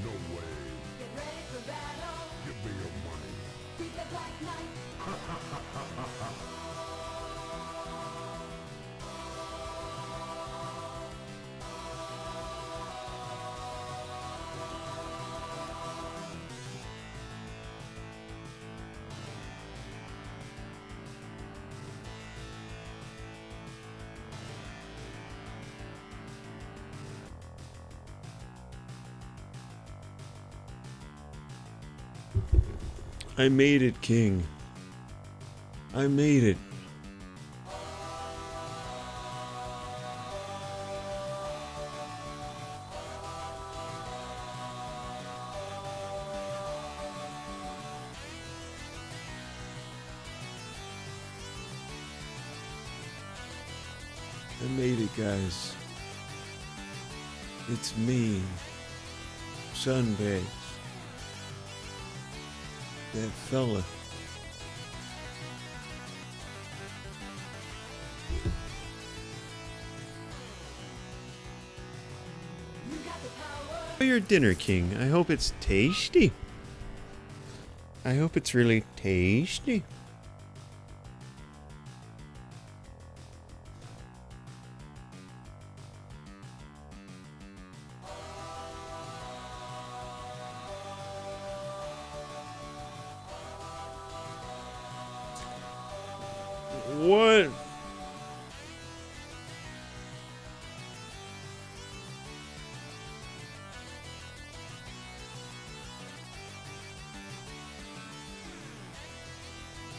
No way. Get ready for battle. Give me your money. Be the Black Knight. I made it, King. I made it. I made it, guys. It's me, Sunbase. That fella. You got the power. For your dinner, King. I hope it's tasty. I hope it's really tasty. What?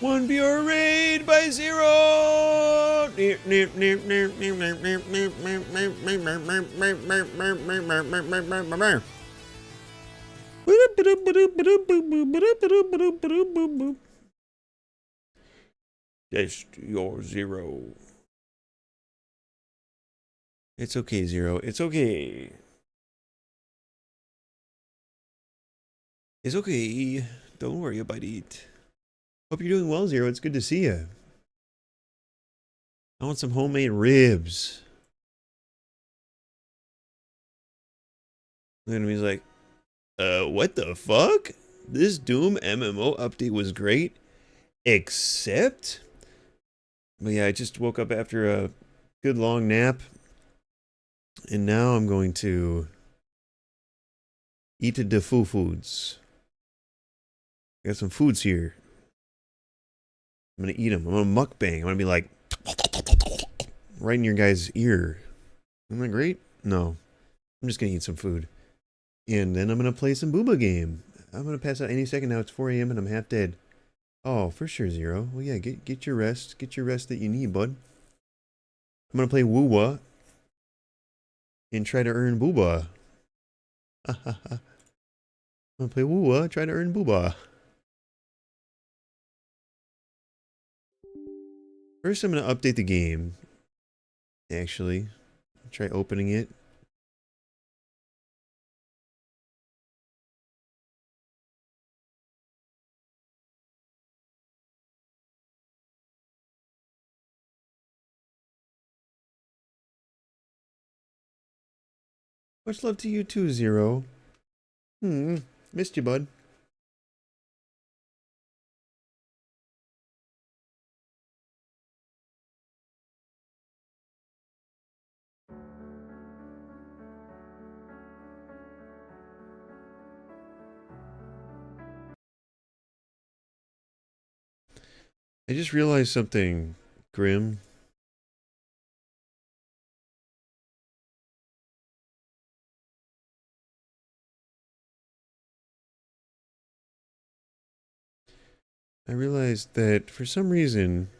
One viewer raid by zero. Test your zero. It's okay, Zero. It's okay. It's okay. Don't worry about it. Hope you're doing well, Zero. It's good to see you. I want some homemade ribs. The enemy's like, what the fuck? This Doom MMO update was great, except... But yeah, I just woke up after a good long nap, and now I'm going to eat the foods. I got some foods here. I'm gonna eat them. I'm gonna mukbang. I'm gonna be like, right in your guy's ear. Isn't that great? No. I'm just gonna eat some food. And then I'm gonna play some booba game. I'm gonna pass out any second now. It's 4 a.m. and I'm half dead. Oh, for sure, Zero. Well, yeah, get your rest. Get your rest that you need, bud. I'm gonna play Woowa and try to earn booba. I'm gonna play Woowa, try to earn booba. First, I'm gonna update the game. Actually, try opening it. Much love to you too, Zero. Missed you, bud. I just realized something, Grim. I realized that for some reason,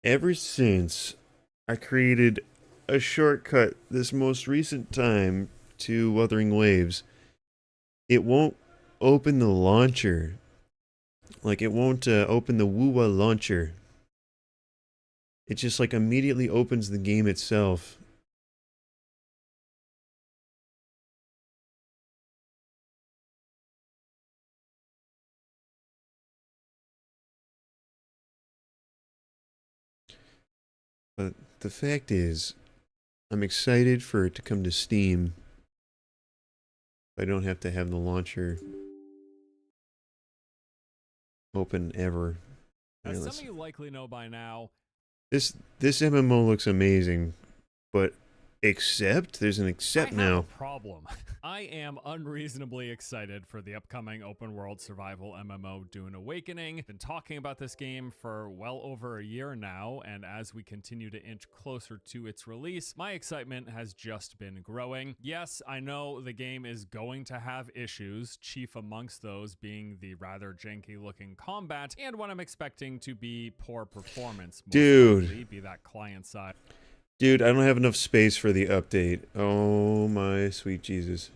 ever since I created a shortcut this most recent time to Wuthering Waves, it won't open the launcher. Like, it won't open the Woowa launcher. It just, like, immediately opens the game itself. But the fact is, I'm excited for it to come to Steam. I don't have to have the launcher open ever. As Yeah, some let's- of you likely know by now, this MMO looks amazing, but except there's an except I now. have a problem. I am unreasonably excited for the upcoming open world survival MMO Dune Awakening. Been talking about this game for well over a year now, and as we continue to inch closer to its release, my excitement has just been growing. Yes, I know the game is going to have issues, chief amongst those being the rather janky looking combat and what I'm expecting to be poor performance. Most Dude. likely, be that client side. Dude, I don't have enough space for the update. Oh my sweet Jesus.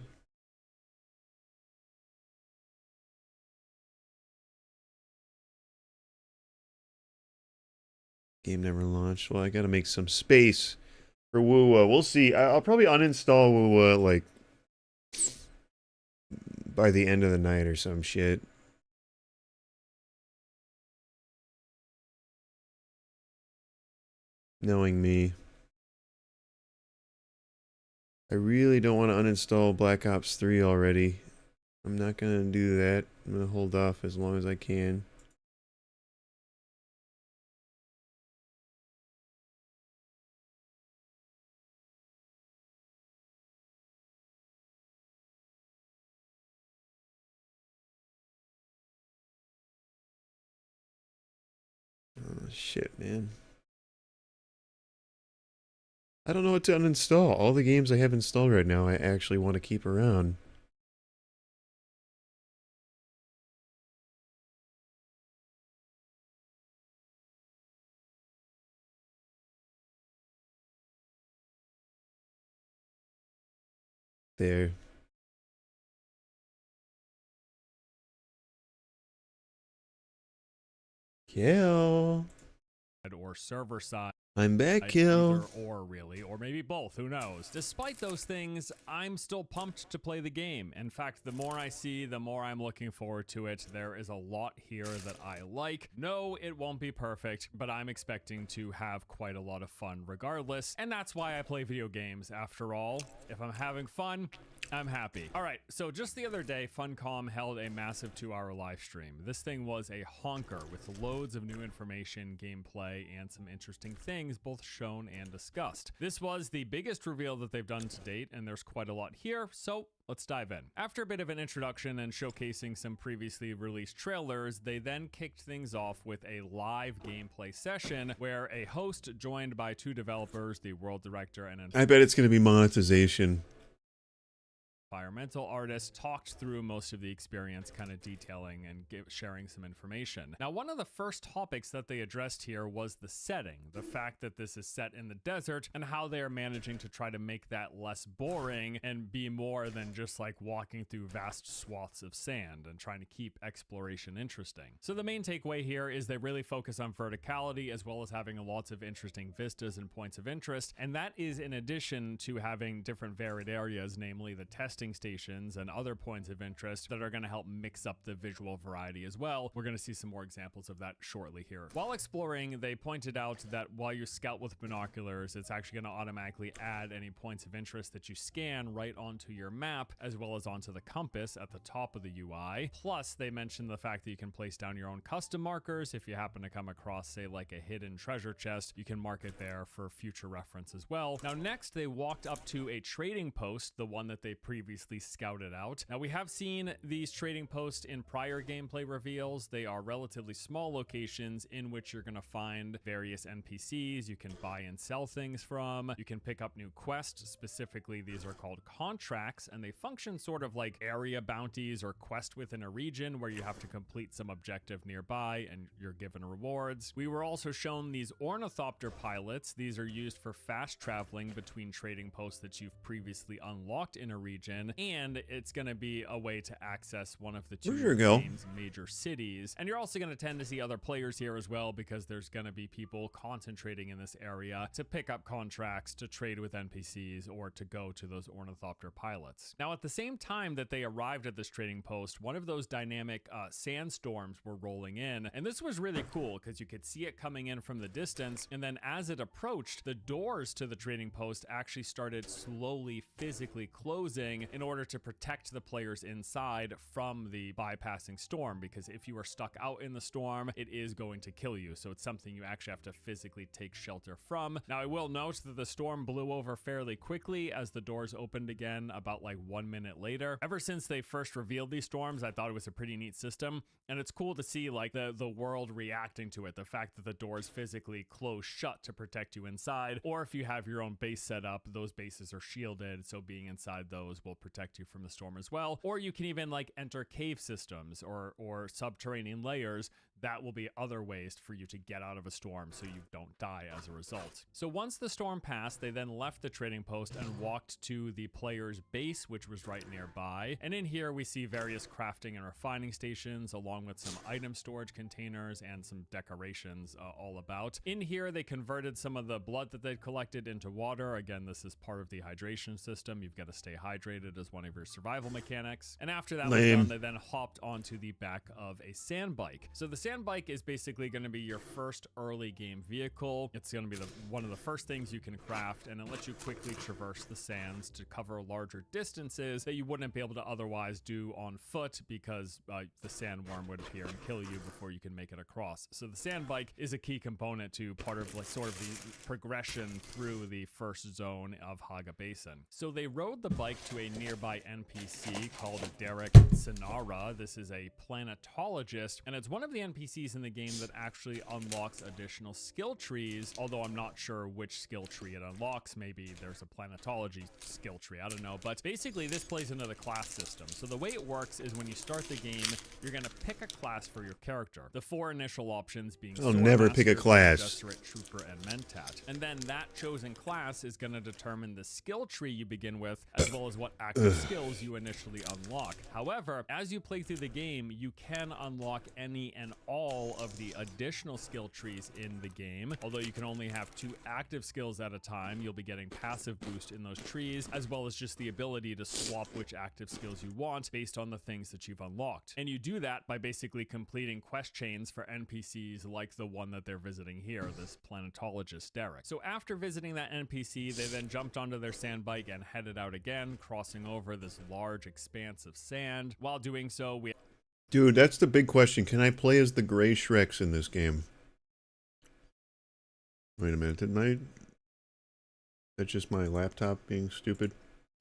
Game never launched. Well, I gotta make some space for Woo. We'll see. I'll probably uninstall Woo like by the end of the night or some shit. Knowing me. I really don't want to uninstall Black Ops 3 already. I'm not gonna do that. I'm gonna hold off as long as I can. Oh, shit, man. I don't know what to uninstall. All the games I have installed right now, I actually want to keep around. There. Kill. Or server side. I'm back, Kill. Either or really, or maybe both, who knows. Despite those things, I'm still pumped to play the game. In fact, the more I see, the more I'm looking forward to it. There is a lot here that I like. No, it won't be perfect, but I'm expecting to have quite a lot of fun regardless. And that's why I play video games. After all, if I'm having fun, I'm happy. All right, so just the other day, Funcom held a massive 2-hour live stream. This thing was a honker with loads of new information, gameplay, and some interesting things both shown and discussed. This was the biggest reveal that they've done to date, and there's quite a lot here, so let's dive in. After a bit of an introduction and showcasing some previously released trailers, they then kicked things off with a live gameplay session where a host joined by 2 developers, the world director and I bet it's going to be monetization. environmental artist, talked through most of the experience, kind of detailing and sharing some information. Now, one of the first topics that they addressed here was the setting, the fact that this is set in the desert and how they are managing to try to make that less boring and be more than just like walking through vast swaths of sand and trying to keep exploration interesting. So the main takeaway here is they really focus on verticality as well as having lots of interesting vistas and points of interest, and that is in addition to having different varied areas, namely the testing stations and other points of interest that are going to help mix up the visual variety as well. We're going to see some more examples of that shortly here. While exploring, they pointed out that while you scout with binoculars, it's actually going to automatically add any points of interest that you scan right onto your map, as well as onto the compass at the top of the UI. Plus, they mentioned the fact that you can place down your own custom markers. If you happen to come across, say, like a hidden treasure chest, you can mark it there for future reference as well. Now, next, they walked up to a trading post, the one that they previously scouted out. Now, we have seen these trading posts in prior gameplay reveals. They are relatively small locations in which you're going to find various NPCs you can buy and sell things from. You can pick up new quests. Specifically, these are called contracts, and they function sort of like area bounties or quest within a region where you have to complete some objective nearby and you're given rewards. We were also shown these ornithopter pilots. These are used for fast traveling between trading posts that you've previously unlocked in a region, and it's going to be a way to access one of the 2 game's major cities. And you're also going to tend to see other players here as well, because there's going to be people concentrating in this area to pick up contracts, to trade with NPCs, or to go to those ornithopter pilots. Now, at the same time that they arrived at this trading post, one of those dynamic sandstorms were rolling in, and this was really cool because you could see it coming in from the distance, and then as it approached, the doors to the trading post actually started slowly physically closing, ceiling in order to protect the players inside from the bypassing storm, because if you are stuck out in the storm, it is going to kill you. So it's something you actually have to physically take shelter from. Now, I will note that the storm blew over fairly quickly as the doors opened again about like 1 minute later. Ever since they first revealed these storms, I thought it was a pretty neat system, and it's cool to see like the world reacting to it. The fact that the doors physically close shut to protect you inside, or if you have your own base set up, those bases are shielded, so being inside those will protect you from the storm as well. Or you can even like enter cave systems or subterranean layers. That will be other ways for you to get out of a storm so you don't die as a result. So once the storm passed, they then left the trading post and walked to the player's base, which was right nearby. And in here we see various crafting and refining stations, along with some item storage containers and some decorations all about. In here they converted some of the blood that they'd collected into water. Again, this is part of the hydration system. You've got to stay hydrated as one of your survival mechanics. And after that was done, they then hopped onto the back of a sand bike. So the sand bike is basically going to be your first early game vehicle. It's going to be one of the first things you can craft, and it lets you quickly traverse the sands to cover larger distances that you wouldn't be able to otherwise do on foot, because the sandworm would appear and kill you before you can make it across. So the sand bike is a key component to part of like sort of the progression through the first zone of Haga Basin. So they rode the bike to a nearby NPC called Derek Sinara. This is a planetologist, and it's one of the NPCs in the game that actually unlocks additional skill trees, although I'm not sure which skill tree it unlocks. Maybe there's a planetology skill tree, I don't know. But basically this plays into the class system. So the way it works is when you start the game, you're going to pick a class for your character. The 4 initial options being I'll never pick a class. Jesuit, Trooper, and Mentat. And then that chosen class is going to determine the skill tree you begin with, as well as what active skills you initially unlock. However, as you play through the game, you can unlock any and all of the additional skill trees in the game. Although you can only have 2 active skills at a time, you'll be getting passive boost in those trees, as well as just the ability to swap which active skills you want based on the things that you've unlocked. And you do that by basically completing quest chains for NPCs like the one that they're visiting here, this planetologist Derek. So after visiting that NPC, they then jumped onto their sand bike and headed out again, crossing over this large expanse of sand. While doing so, Dude, that's the big question. Can I play as the gray Shreks in this game? Wait a minute, didn't I? That's just my laptop being stupid.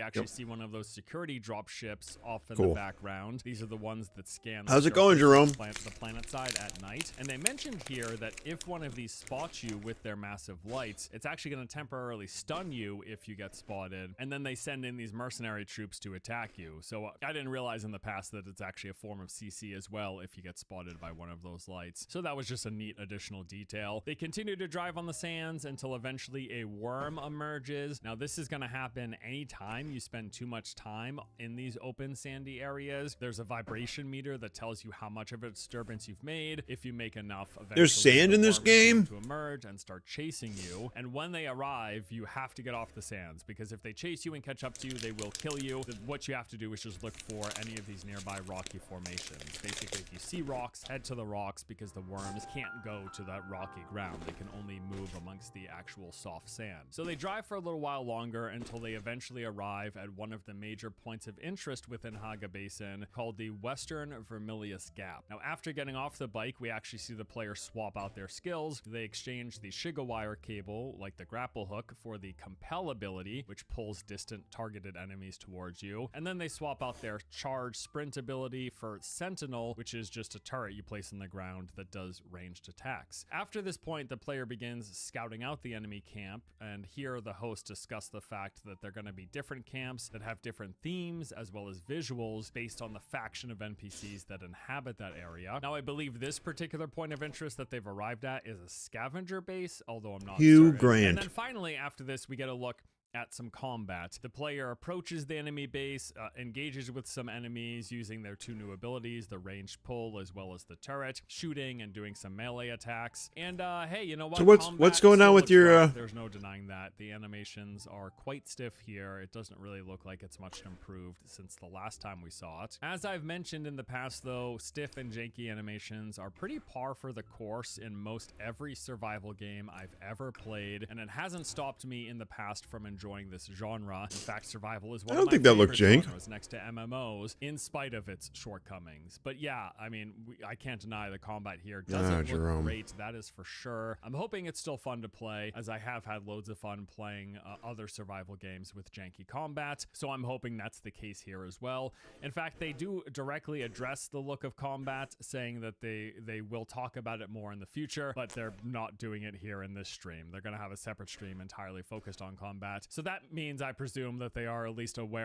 actually see one of those security drop ships off in the background. These are the ones that scan How's it going, Jerome? The planet side at night. And they mentioned here that if one of these spots you with their massive lights, it's actually going to temporarily stun you if you get spotted. And then they send in these mercenary troops to attack you. So I didn't realize in the past that it's actually a form of CC as well if you get spotted by one of those lights. So that was just a neat additional detail. They continue to drive on the sands until eventually a worm emerges. Now this is going to happen anytime you spend too much time in these open sandy areas. There's a vibration meter that tells you how much of a disturbance you've made. If you make enough, there's sand in this game to emerge and start chasing you. And when they arrive, you have to get off the sands, because if they chase you and catch up to you, they will kill you. What you have to do is just look for any of these nearby rocky formations. Basically, if you see rocks, head to the rocks, because the worms can't go to that rocky ground. They can only move amongst the actual soft sand. So they drive for a little while longer until they eventually arrive at one of the major points of interest within Haga Basin, called the Western Vermilius Gap. Now, after getting off the bike, we actually see the player swap out their skills. They exchange the Shiga wire cable, like the grapple hook, for the Compel ability, which pulls distant targeted enemies towards you. And then they swap out their Charge Sprint ability for Sentinel, which is just a turret you place in the ground that does ranged attacks. After this point, the player begins scouting out the enemy camp, and here the host discuss the fact that they're going to be different camps that have different themes as well as visuals based on the faction of NPCs that inhabit that area. Now, I believe this particular point of interest that they've arrived at is a scavenger base, although I'm not certain. Grant. And then finally, after this, we get a look at some combat. The player approaches the enemy base, engages with some enemies using their two new abilities, the ranged pull as well as the turret, shooting and doing some melee attacks. And hey, you know what? So what's going on with your There's no denying that. The animations are quite stiff here. It doesn't really look like it's much improved since the last time we saw it. As I've mentioned in the past though, stiff and janky animations are pretty par for the course in most every survival game I've ever played, and it hasn't stopped me in the past from enjoying enjoying this genre. In fact, survival is one I of don't my think that looked favorite jank. genres next to MMOs, in spite of its shortcomings. But yeah, I mean, I can't deny the combat here doesn't look Jerome. great. That is for sure. I'm hoping it's still fun to play, as I have had loads of fun playing other survival games with janky combat. So I'm hoping that's the case here as well. In fact, they do directly address the look of combat, saying that they will talk about it more in the future, but they're not doing it here in this stream. They're going to have a separate stream entirely focused on combat. So that means, I presume, that they are at least aware